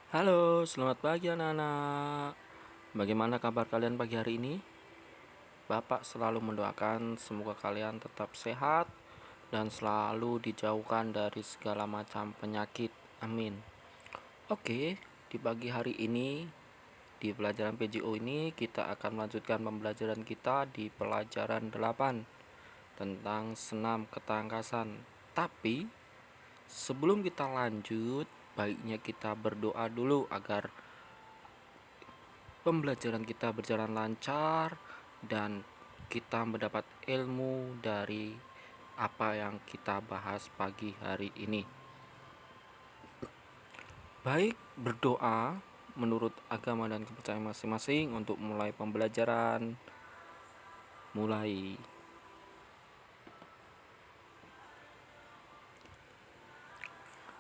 Halo, selamat pagi anak-anak. Bagaimana kabar kalian pagi hari ini? Bapak selalu mendoakan semoga kalian tetap sehat dan selalu dijauhkan dari segala macam penyakit. Amin. Oke, di pagi hari ini di pelajaran PJO ini kita akan melanjutkan pembelajaran kita di pelajaran 8 tentang senam ketangkasan. Tapi sebelum kita lanjut, baiknya kita berdoa dulu agar pembelajaran kita berjalan lancar dan kita mendapat ilmu dari apa yang kita bahas pagi hari ini. Baik, berdoa menurut agama dan kepercayaan masing-masing untuk mulai pembelajaran. Mulai.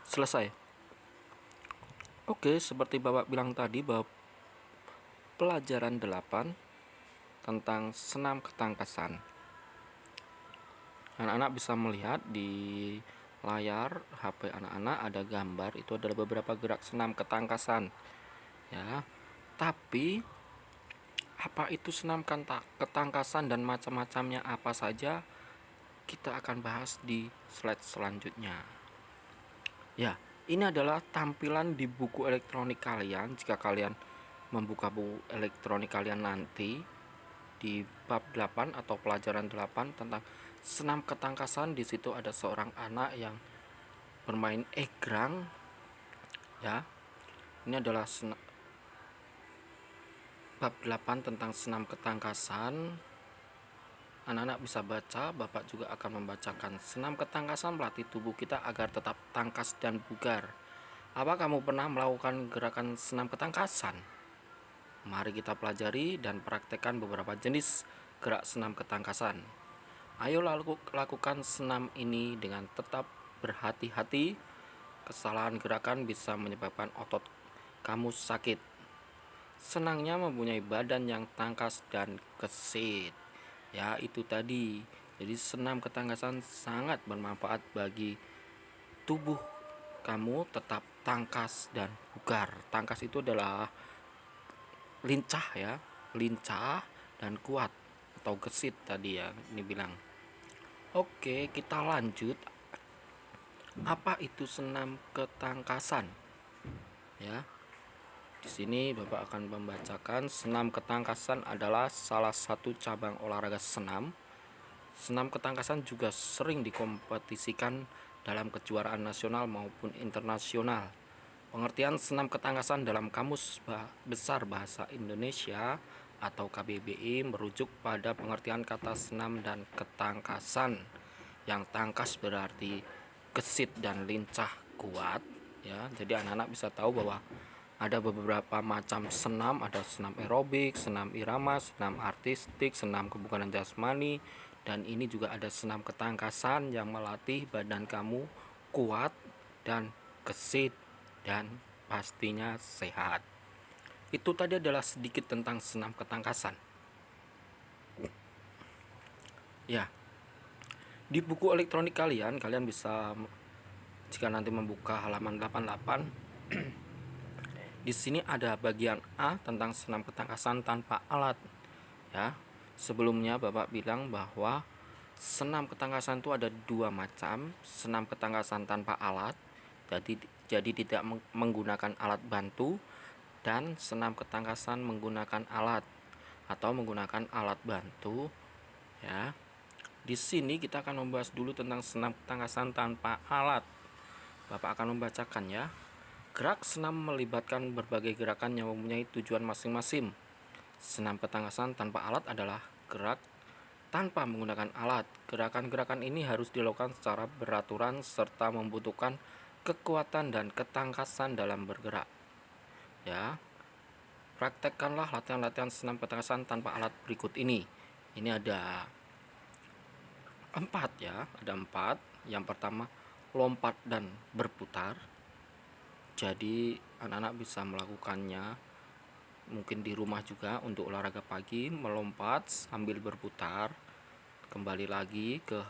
Selesai. Oke, seperti Bapak bilang tadi bahwa pelajaran 8 tentang senam ketangkasan. Anak-anak bisa melihat di layar HP anak-anak ada gambar, itu adalah beberapa gerak senam ketangkasan. Ya. Tapi apa itu senam ketangkasan dan macam-macamnya apa saja, kita akan bahas di slide selanjutnya. Ya, ini adalah tampilan di buku elektronik kalian. Jika kalian membuka buku elektronik kalian nanti di bab 8 atau pelajaran 8 tentang senam ketangkasan, di situ ada seorang anak yang bermain egrang. Ya. Ini adalah bab 8 tentang senam ketangkasan. Anak-anak bisa baca, Bapak juga akan membacakan. Senam ketangkasan melatih tubuh kita agar tetap tangkas dan bugar. Apa kamu pernah melakukan gerakan senam ketangkasan? Mari kita pelajari dan praktekkan beberapa jenis gerak senam ketangkasan. Ayo lakukan senam ini dengan tetap berhati-hati. Kesalahan gerakan bisa menyebabkan otot kamu sakit. Senangnya mempunyai badan yang tangkas dan gesit. Ya, itu tadi. Jadi senam ketangkasan sangat bermanfaat bagi tubuh kamu tetap tangkas dan bugar. Tangkas itu adalah lincah ya, lincah dan kuat atau gesit tadi ya, ini bilang. Oke, kita lanjut. Apa itu senam ketangkasan? Ya. Di sini Bapak akan membacakan senam ketangkasan adalah salah satu cabang olahraga senam. Senam ketangkasan juga sering dikompetisikan dalam kejuaraan nasional maupun internasional. Pengertian senam ketangkasan dalam Kamus Besar Bahasa Indonesia atau KBBI merujuk pada pengertian kata senam dan ketangkasan. Yang tangkas berarti gesit dan lincah kuat ya. Jadi anak-anak bisa tahu bahwa ada beberapa macam senam, ada senam aerobik, senam irama, senam artistik, senam kebugaran jasmani, dan ini juga ada senam ketangkasan yang melatih badan kamu kuat dan gesit dan pastinya sehat. Itu tadi adalah sedikit tentang senam ketangkasan. Ya, di buku elektronik kalian bisa, jika nanti membuka halaman 88, di sini ada bagian A tentang senam ketangkasan tanpa alat. Ya, sebelumnya Bapak bilang bahwa senam ketangkasan itu ada dua macam, senam ketangkasan tanpa alat, jadi tidak menggunakan alat bantu, dan senam ketangkasan menggunakan alat atau menggunakan alat bantu. Ya, di sini kita akan membahas dulu tentang senam ketangkasan tanpa alat. Bapak akan membacakan ya. Gerak senam melibatkan berbagai gerakan yang mempunyai tujuan masing-masing. Senam ketangkasan tanpa alat adalah gerak tanpa menggunakan alat. Gerakan-gerakan ini harus dilakukan secara beraturan serta membutuhkan kekuatan dan ketangkasan dalam bergerak. Ya, praktekkanlah latihan-latihan senam ketangkasan tanpa alat berikut ini. Ini ada 4 ya, ada 4. Yang pertama, lompat dan berputar. Jadi anak-anak bisa melakukannya mungkin di rumah juga untuk olahraga pagi, melompat sambil berputar, kembali lagi ke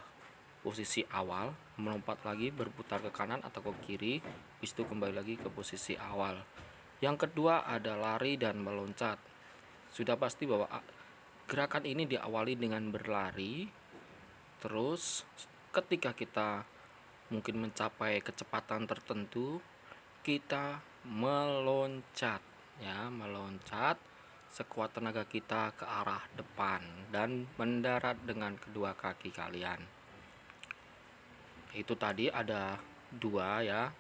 posisi awal, melompat lagi berputar ke kanan atau ke kiri, habis itu kembali lagi ke posisi awal. Yang kedua ada lari dan meloncat. Sudah pasti bahwa gerakan ini diawali dengan berlari, terus ketika kita mungkin mencapai kecepatan tertentu, kita meloncat, ya, meloncat sekuat tenaga kita ke arah depan dan mendarat dengan kedua kaki kalian. Itu tadi ada dua, ya,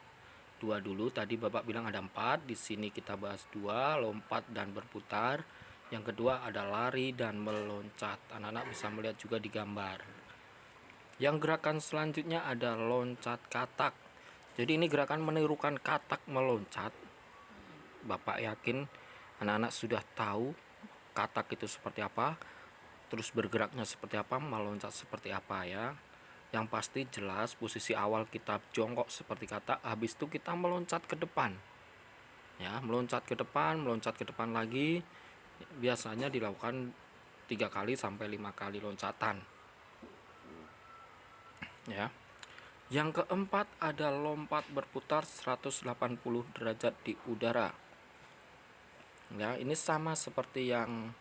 dua dulu. Tadi Bapak bilang ada 4, di sini kita bahas 2, lompat dan berputar. Yang kedua ada lari dan meloncat. Anak-anak bisa melihat juga di gambar. Yang gerakan selanjutnya ada loncat katak. Jadi ini gerakan menirukan katak meloncat. Bapak yakin anak-anak sudah tahu katak itu seperti apa, terus bergeraknya seperti apa, meloncat seperti apa, ya. Yang pasti jelas posisi awal kita jongkok seperti katak, habis itu kita meloncat ke depan. Ya, meloncat ke depan lagi. Biasanya dilakukan 3 kali sampai 5 kali loncatan. Ya. Yang keempat ada lompat berputar 180 derajat di udara. Ya, ini sama seperti yang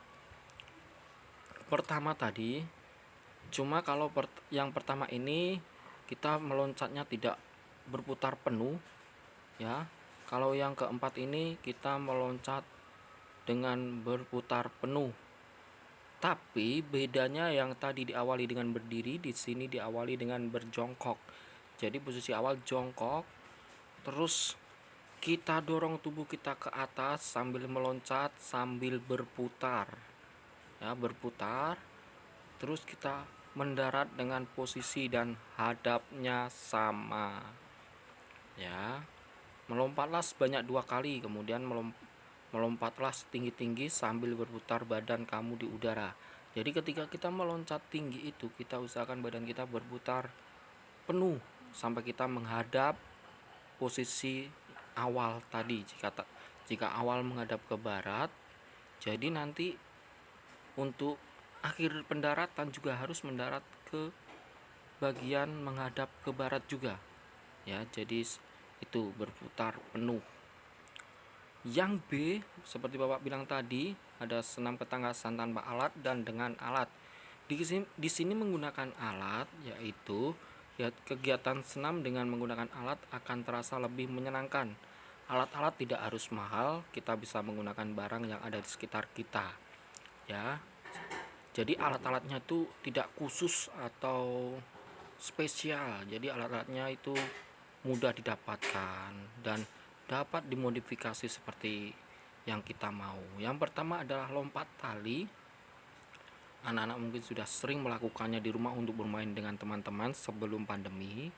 pertama tadi. Cuma kalau yang pertama ini kita meloncatnya tidak berputar penuh, ya. Kalau yang keempat ini kita meloncat dengan berputar penuh. Tapi bedanya yang tadi diawali dengan berdiri, di sini diawali dengan berjongkok. Jadi posisi awal jongkok, terus kita dorong tubuh kita ke atas sambil meloncat, sambil berputar. Ya, berputar. Terus kita mendarat dengan posisi dan hadapnya sama. Ya. Melompatlah sebanyak 2 kali, kemudian melompatlah setinggi-tinggi sambil berputar badan kamu di udara. Jadi ketika kita meloncat tinggi itu, kita usahakan badan kita berputar penuh sampai kita menghadap posisi awal tadi. Jika awal menghadap ke barat, jadi nanti untuk akhir pendaratan juga harus mendarat ke bagian menghadap ke barat juga, ya. Jadi itu berputar penuh. Yang B, seperti Bapak bilang tadi, ada senam ketangkasan tanpa alat dan dengan alat. Di sini menggunakan alat, yaitu ya, kegiatan senam dengan menggunakan alat akan terasa lebih menyenangkan. Alat-alat tidak harus mahal, kita bisa menggunakan barang yang ada di sekitar kita, ya. Jadi alat-alatnya itu tidak khusus atau spesial. Jadi alat-alatnya itu mudah didapatkan dan dapat dimodifikasi seperti yang kita mau. Yang pertama adalah lompat tali. Anak-anak mungkin sudah sering melakukannya di rumah untuk bermain dengan teman-teman sebelum pandemi,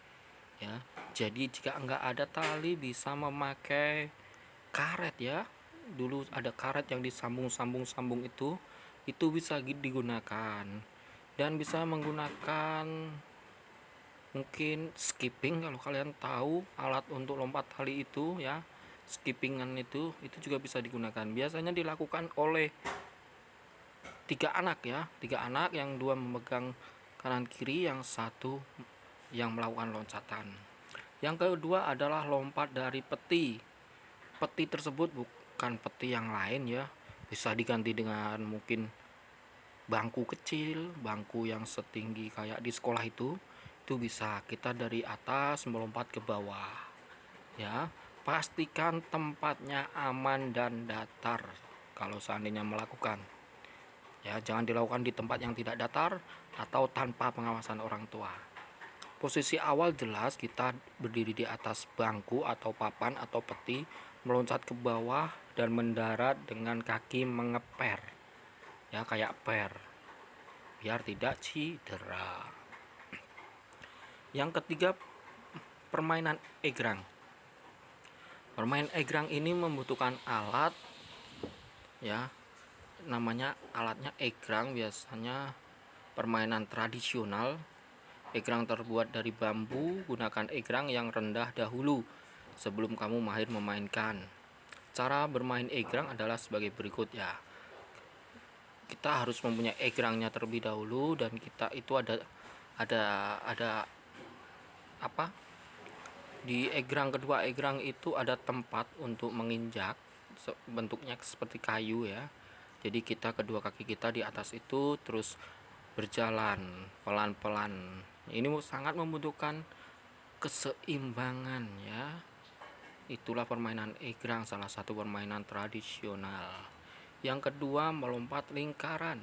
ya. Jadi jika enggak ada tali bisa memakai karet, ya. Dulu ada karet yang disambung-sambung itu bisa digunakan. Dan bisa menggunakan mungkin skipping, kalau kalian tahu alat untuk lompat tali itu, ya. Skippingan itu juga bisa digunakan. Biasanya dilakukan oleh 3 anak, ya. 3 anak, yang 2 memegang kanan kiri, yang 1 yang melakukan loncatan. Yang kedua adalah lompat dari peti. Peti tersebut bukan peti yang lain, ya. Bisa diganti dengan mungkin bangku kecil, bangku yang setinggi kayak di sekolah itu bisa kita dari atas melompat ke bawah, ya. Pastikan tempatnya aman dan datar kalau seandainya melakukan, ya. Jangan dilakukan di tempat yang tidak datar atau tanpa pengawasan orang tua. Posisi awal jelas kita berdiri di atas bangku atau papan atau peti, meloncat ke bawah dan mendarat dengan kaki mengeper, ya, kayak per, biar tidak cedera. Yang ketiga, permainan egrang. Permainan egrang ini membutuhkan alat, ya. Namanya alatnya egrang, biasanya permainan tradisional. Egrang terbuat dari bambu. Gunakan egrang yang rendah dahulu sebelum kamu mahir memainkan. Cara bermain egrang adalah sebagai berikut, ya. Kita harus mempunyai egrangnya terlebih dahulu, dan kita itu ada apa? Di egrang kedua egrang itu ada tempat untuk menginjak bentuknya seperti kayu ya. Jadi kita kedua kaki kita di atas itu terus berjalan pelan-pelan. Ini sangat membutuhkan keseimbangan ya. Itulah permainan egrang, salah satu permainan tradisional. Yang kedua, melompat lingkaran.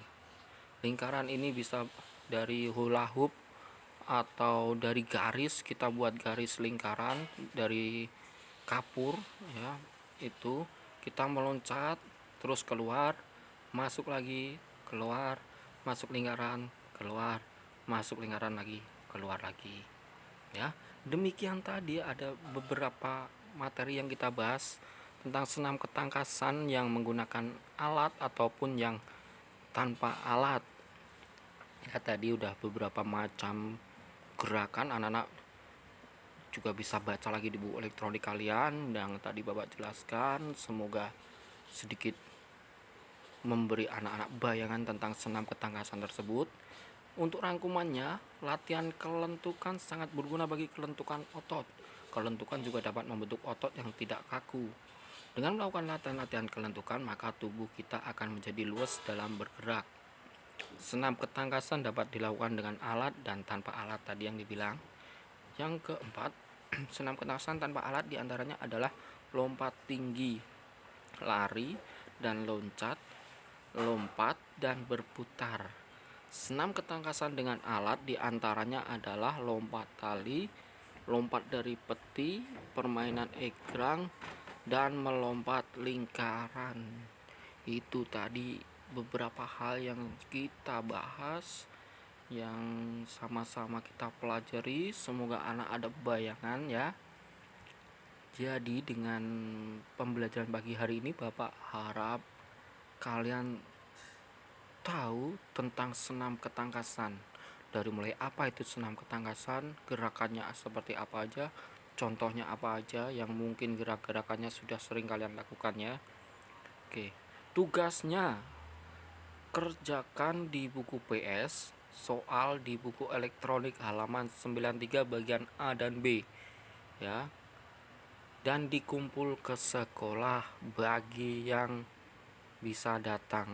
Lingkaran ini bisa dari hula hoop atau dari garis, kita buat garis lingkaran dari kapur ya. Itu kita meloncat terus keluar, masuk lagi, keluar, masuk lingkaran, keluar, masuk lingkaran lagi, keluar lagi ya. Demikian tadi ada beberapa materi yang kita bahas tentang senam ketangkasan yang menggunakan alat ataupun yang tanpa alat ya. Tadi udah beberapa macam gerakan, anak-anak juga bisa baca lagi di buku elektronik kalian yang tadi Bapak jelaskan. Semoga sedikit memberi anak-anak bayangan tentang senam ketangkasan tersebut. Untuk rangkumannya, latihan kelentukan sangat berguna bagi kelentukan otot. Kelentukan juga dapat membentuk otot yang tidak kaku. Dengan melakukan latihan-latihan kelentukan, maka tubuh kita akan menjadi luas dalam bergerak. Senam ketangkasan dapat dilakukan dengan alat dan tanpa alat tadi yang dibilang. Yang keempat, senam ketangkasan tanpa alat diantaranya adalah lompat tinggi, lari dan loncat, lompat dan berputar. Senam ketangkasan dengan alat diantaranya adalah lompat tali, lompat dari peti, permainan egrang, dan melompat lingkaran. Itu tadi beberapa hal yang kita bahas, yang sama-sama kita pelajari. Semoga anak ada bayangan ya. Jadi dengan pembelajaran pagi hari ini, Bapak harap kalian tahu tentang senam ketangkasan. Dari mulai apa itu senam ketangkasan, gerakannya seperti apa aja, contohnya apa aja yang mungkin gerak-gerakannya sudah sering kalian lakukan ya. Oke, tugasnya kerjakan di buku PS, soal di buku elektronik halaman 93 bagian A dan B ya. Dan dikumpul ke sekolah bagi yang bisa datang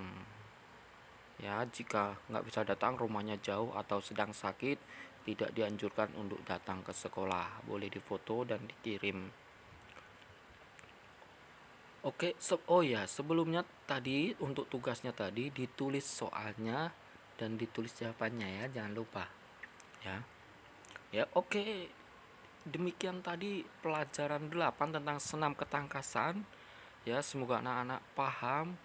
ya. Jika nggak bisa datang, rumahnya jauh atau sedang sakit, tidak dianjurkan untuk datang ke sekolah. Boleh difoto dan dikirim. Oke, oh ya, sebelumnya tadi untuk tugasnya tadi ditulis soalnya dan ditulis jawabannya ya, jangan lupa. Ya. Ya, oke. Demikian tadi pelajaran 8 tentang senam ketangkasan. Ya, semoga anak-anak paham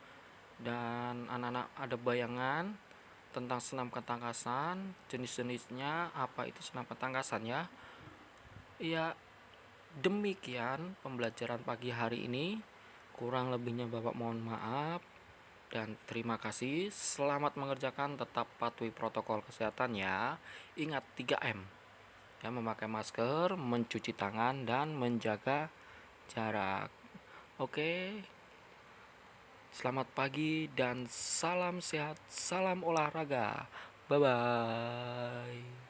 dan anak-anak ada bayangan tentang senam ketangkasan, jenis-jenisnya, apa itu senam ketangkasan ya. Ya, demikian pembelajaran pagi hari ini. Kurang lebihnya Bapak mohon maaf dan terima kasih. Selamat mengerjakan, tetap patuhi protokol kesehatan ya. Ingat 3M. Ya, memakai masker, mencuci tangan dan menjaga jarak. Oke. Selamat pagi dan salam sehat, salam olahraga. Bye bye.